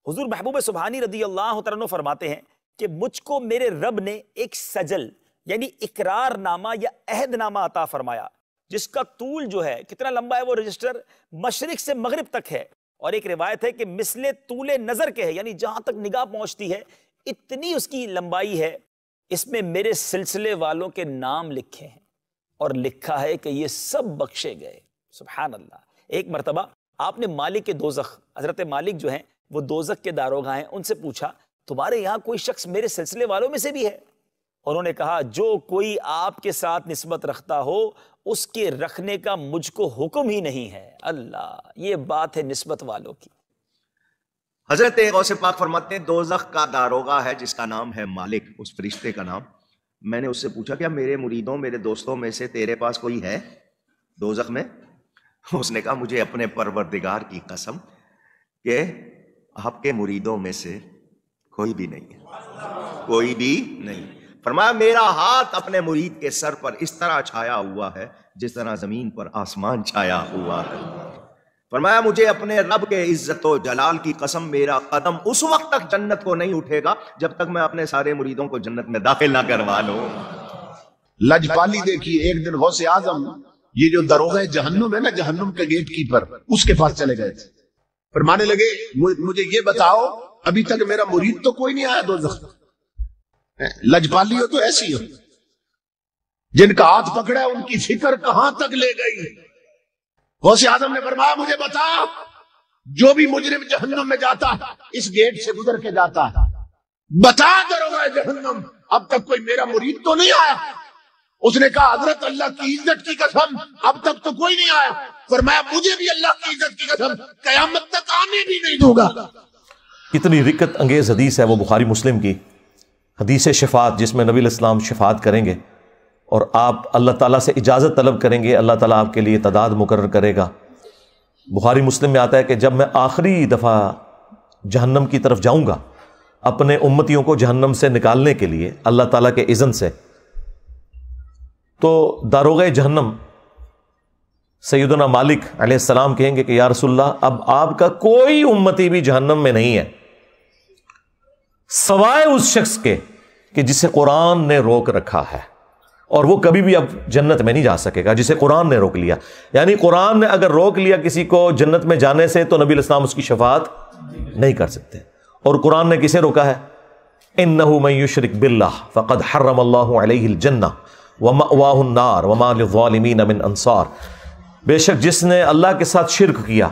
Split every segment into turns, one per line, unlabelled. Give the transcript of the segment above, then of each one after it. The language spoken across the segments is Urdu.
حضور محبوب سبحانی رضی اللہ تعالیٰ عنہ فرماتے ہیں کہ مجھ کو میرے رب نے ایک سجل یعنی اقرار نامہ یا عہد نامہ عطا فرمایا، جس کا طول جو ہے کتنا لمبا ہے، وہ رجسٹر مشرق سے مغرب تک ہے، اور ایک روایت ہے کہ مثل طول نظر کے ہے، یعنی جہاں تک نگاہ پہنچتی ہے اتنی اس کی لمبائی ہے۔ اس میں میرے سلسلے والوں کے نام لکھے ہیں اور لکھا ہے کہ یہ سب بخشے گئے۔ سبحان اللہ۔ ایک مرتبہ آپ نے مالک دوزخ، حضرت مالک جو ہیں وہ دوزخ کے داروغہ ہیں، ان سے پوچھا تمہارے یہاں کوئی شخص میرے سلسلے والوں میں سے بھی ہے؟ انہوں نے کہا جو کوئی آپ کے ساتھ نسبت رکھتا ہو اس کے رکھنے کا مجھ کو حکم ہی نہیں ہے۔ اللہ، یہ بات ہے نسبت والوں کی۔
حضرت غوث پاک فرماتے ہیں دوزخ کا داروغہ ہے جس کا نام ہے مالک، اس فرشتے کا نام۔ میں نے اس سے پوچھا کیا میرے مریدوں میرے دوستوں میں سے تیرے پاس کوئی ہے دوزخ میں؟ اس نے کہا مجھے اپنے پروردگار کی قسم کہ آپ کے مریدوں میں سے کوئی بھی نہیں ہے، کوئی بھی نہیں۔ فرمایا میرا ہاتھ اپنے مرید کے سر پر اس طرح چھایا ہوا ہے جس طرح زمین پر آسمان چھایا ہوا ہے۔ فرمایا مجھے اپنے رب کے عزت و جلال کی قسم میرا قدم اس وقت تک جنت کو نہیں اٹھے گا جب تک میں اپنے سارے مریدوں کو جنت میں داخل نہ کروا لوں۔
لجپالی دیکھیے، ایک دن غوث اعظم یہ جو داروغہ جہنم ہے نا، جہنم کے گیٹ کیپر، اس کے پاس چلے گئے تھے۔ فرمانے لگے مجھے یہ بتاؤ ابھی تک میرا مرید تو کوئی نہیں آیا دوزخ میں۔ لجپالی ہو تو ایسی ہو، جن کا ہاتھ پکڑا ہے ان کی فکر کہاں تک لے گئی۔ غوث اعظم نے فرمایا مجھے بتا، جو بھی مجرم جہنم میں جاتا ہے اس گیٹ سے گزر کے جاتا ہے، بتا داروغہ جہنم اب تک کوئی میرا مرید تو نہیں آیا؟ اس نے کہا حضرت اللہ کی عزت کی قسم اب تک تو کوئی نہیں آیا۔ فرمایا مجھے بھی اللہ کی عزت کی قسم قیامت تک آنے بھی نہیں دوں گا۔
کتنی رکت انگیز حدیث ہے وہ بخاری مسلم کی حدیث شفاعت، جس میں نبی علیہ السلام شفاعت کریں گے اور آپ اللہ تعالیٰ سے اجازت طلب کریں گے، اللہ تعالیٰ آپ کے لیے تعداد مقرر کرے گا۔ بخاری مسلم میں آتا ہے کہ جب میں آخری دفعہ جہنم کی طرف جاؤں گا اپنے امتیوں کو جہنم سے نکالنے کے لیے اللہ تعالیٰ کے اذن سے، تو داروغہ جہنم سیدنا مالک علیہ السلام کہیں گے کہ یا رسول اللہ اب آپ کا کوئی امتی بھی جہنم میں نہیں ہے سوائے اس شخص کے کہ جسے قرآن نے روک رکھا ہے، اور وہ کبھی بھی اب جنت میں نہیں جا سکے گا جسے قرآن نے روک لیا۔ یعنی قرآن نے اگر روک لیا کسی کو جنت میں جانے سے تو نبی علیہ السلام اس کی شفاعت نہیں کر سکتے۔ اور قرآن نے کسے روکا ہے؟ اِنَّهُ مَن يُشْرِكْ بِاللَّهِ فَقَدْ حَرَّمَ اللَّهُ عَلَيْهِ الْجَنَّةَ وَمَأْوَاهُ النَّارُ وَمَا لِلظَّالِمِينَ مِنْ أَنصَارٍ۔ بے شک جس نے اللہ کے ساتھ شرک کیا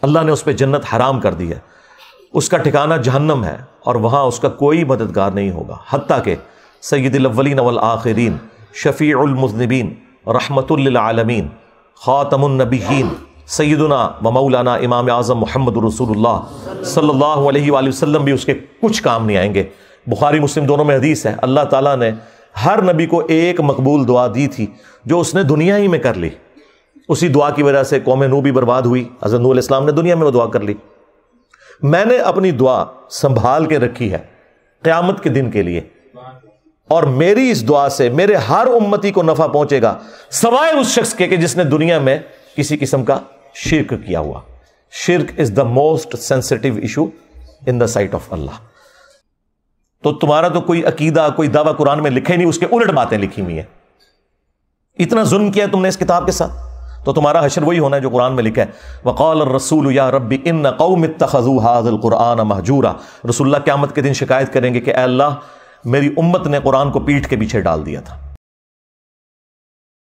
اللہ نے اس پہ جنت حرام کر دی ہے، اس کا ٹھکانہ جہنم ہے اور وہاں اس کا کوئی مددگار نہیں ہوگا، حتیٰ کہ سید الاولین والآخرین، شفیع المذنبین، رحمت للعالمین، خاتم النبیین، سیدنا و مولانا امام اعظم محمد رسول اللہ صلی اللہ علیہ وآلہ وسلم بھی اس کے کچھ کام نہیں آئیں گے۔ بخاری مسلم دونوں میں حدیث ہے، اللہ تعالیٰ نے ہر نبی کو ایک مقبول دعا دی تھی جو اس نے دنیا ہی میں کر لی۔ اسی دعا کی وجہ سے قوم نوح بھی برباد ہوئی، حضرت نوح علیہ السلام نے دنیا میں وہ دعا کر لی۔ میں نے اپنی دعا سنبھال کے رکھی ہے قیامت کے دن کے لیے، اور میری اس دعا سے میرے ہر امتی کو نفع پہنچے گا سوائے اس شخص کے کہ جس نے دنیا میں کسی قسم کا شرک کیا ہوا۔ شرک is the most sensitive issue in the sight of Allah. تو تمہارا تو کوئی عقیدہ کوئی دعویٰ قرآن میں لکھے نہیں، اس کے الٹ باتیں لکھی ہوئی ہیں۔ اتنا ظلم کیا تم نے اس کتاب کے ساتھ، تو تمہارا حشر وہی ہونا ہے جو قرآن میں لکھا ہے۔ وقال الرسول یا رب ان قوم اتخذوا هذا القرآن مہجورا۔ رسول اللہ قیامت کے دن شکایت کریں گے کہ اے اللہ میری امت نے قرآن کو پیٹھ کے پیچھے ڈال دیا تھا۔